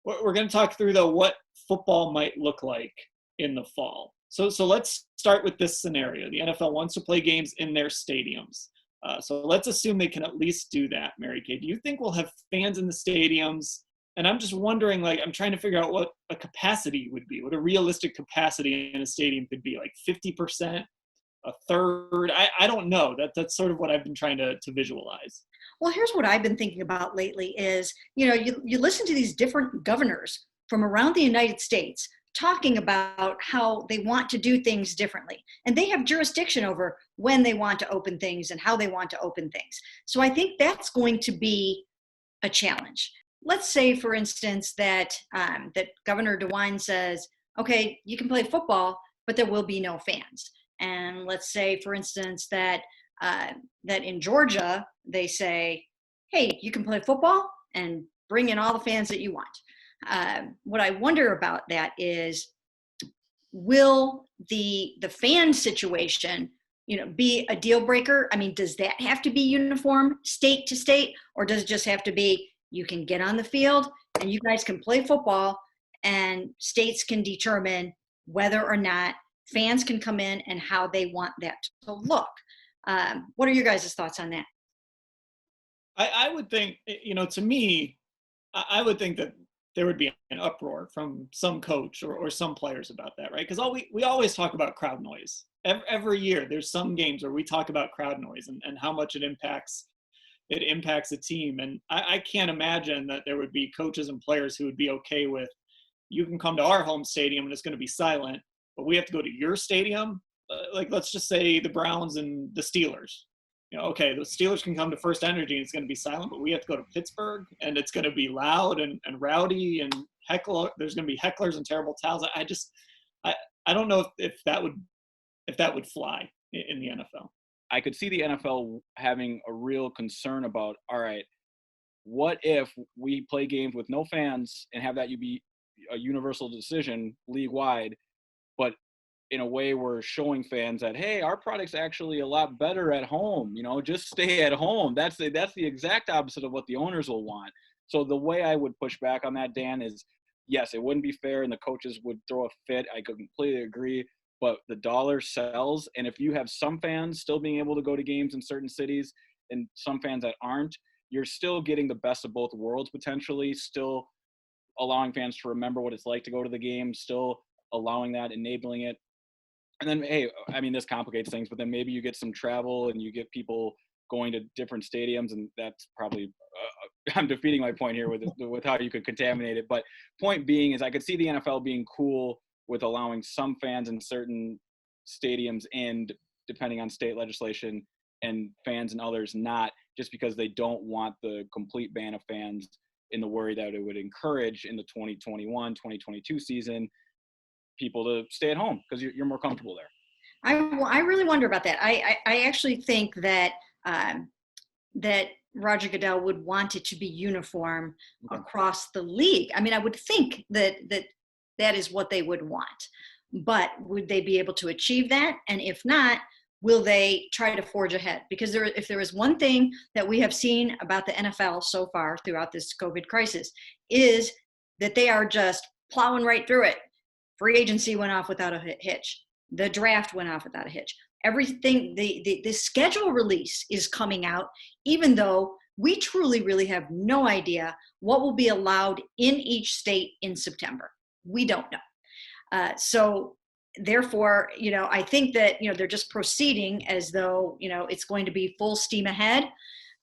we're going to talk through though what football might look like in the fall. So let's start with this scenario. The NFL wants to play games in their stadiums. So let's assume they can at least do that. Mary Kay, do you think we'll have fans in the stadiums? And I'm just wondering, like, I'm trying to figure out what a capacity would be, what a realistic capacity in a stadium could be, like 50%, a third. I don't know. That's sort of what I've been trying to visualize. Well, here's what I've been thinking about lately is, you listen to these different governors from around the United States talking about how they want to do things differently. And they have jurisdiction over when they want to open things and how they want to open things. So I think that's going to be a challenge. Let's say, for instance, that Governor DeWine says, okay, you can play football, but there will be no fans. And let's say, for instance, that in Georgia, they say, hey, you can play football and bring in all the fans that you want. What I wonder about that is, will the fan situation, be a deal breaker? I mean, does that have to be uniform state to state, or does it just have to be, you can get on the field and you guys can play football and states can determine whether or not fans can come in and how they want that to look? What are your guys' thoughts on that? I would think, to me, I would think that there would be an uproar from some coach or some players about that, right? Because we always talk about crowd noise. Every year, there's some games where we talk about crowd noise and how much it impacts a team. And I can't imagine that there would be coaches and players who would be okay with, you can come to our home stadium and it's going to be silent, but we have to go to your stadium. Like, let's just say the Browns and the Steelers. Okay, the Steelers can come to First Energy and it's going to be silent, but we have to go to Pittsburgh and it's going to be loud and rowdy and there's going to be hecklers and terrible towels. I don't know if that would fly in the NFL. I could see the NFL having a real concern about, all right, what if we play games with no fans and have that be a universal decision league-wide, but in a way we're showing fans that, hey, our product's actually a lot better at home, just stay at home. That's the exact opposite of what the owners will want. So the way I would push back on that, Dan, is yes, it wouldn't be fair and the coaches would throw a fit. I completely agree, but the dollar sells. And if you have some fans still being able to go to games in certain cities and some fans that aren't, you're still getting the best of both worlds potentially, still allowing fans to remember what it's like to go to the game, still allowing that, enabling it. And then, hey, I mean, this complicates things, but then maybe you get some travel and you get people going to different stadiums, and that's probably I'm defeating my point here with how you could contaminate it. But point being is I could see the NFL being cool with allowing some fans in certain stadiums in, depending on state legislation, and fans and others not, just because they don't want the complete ban of fans in the worry that it would encourage in the 2021-2022 season people to stay at home because you're more comfortable there. I really wonder about that. I actually think that that Roger Goodell would want it to be uniform across the league. I mean, I would think that is what they would want, but would they be able to achieve that? And if not, will they try to forge ahead? Because if there is one thing that we have seen about the NFL so far throughout this COVID crisis, is that they are just plowing right through it. Free agency went off without a hitch. The draft went off without a hitch. Everything, the schedule release is coming out, even though we truly really have no idea what will be allowed in each state in September. We don't know. So therefore, I think that, they're just proceeding as though, it's going to be full steam ahead.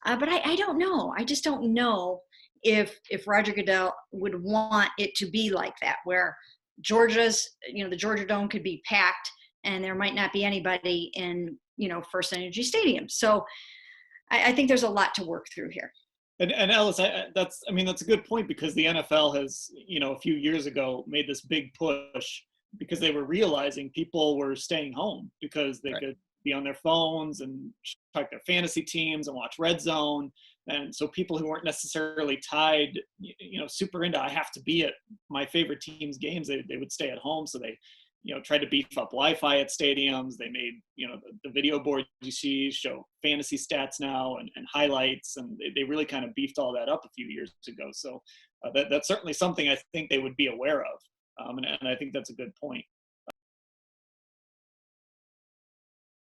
But I don't know. I just don't know if Roger Goodell would want it to be like that, where the Georgia Dome could be packed and there might not be anybody in, First Energy Stadium. So I think there's a lot to work through here. And Ellis, that's a good point, because the NFL has, a few years ago made this big push because they were realizing people were staying home because they could be on their phones and check their fantasy teams and watch Red Zone. And so people who weren't necessarily tied, super into, I have to be at my favorite team's games, they would stay at home. So they, tried to beef up Wi-Fi at stadiums. They made, the video board you see show fantasy stats now and highlights. And they really kind of beefed all that up a few years ago. So That's certainly something I think they would be aware of, and I think that's a good point.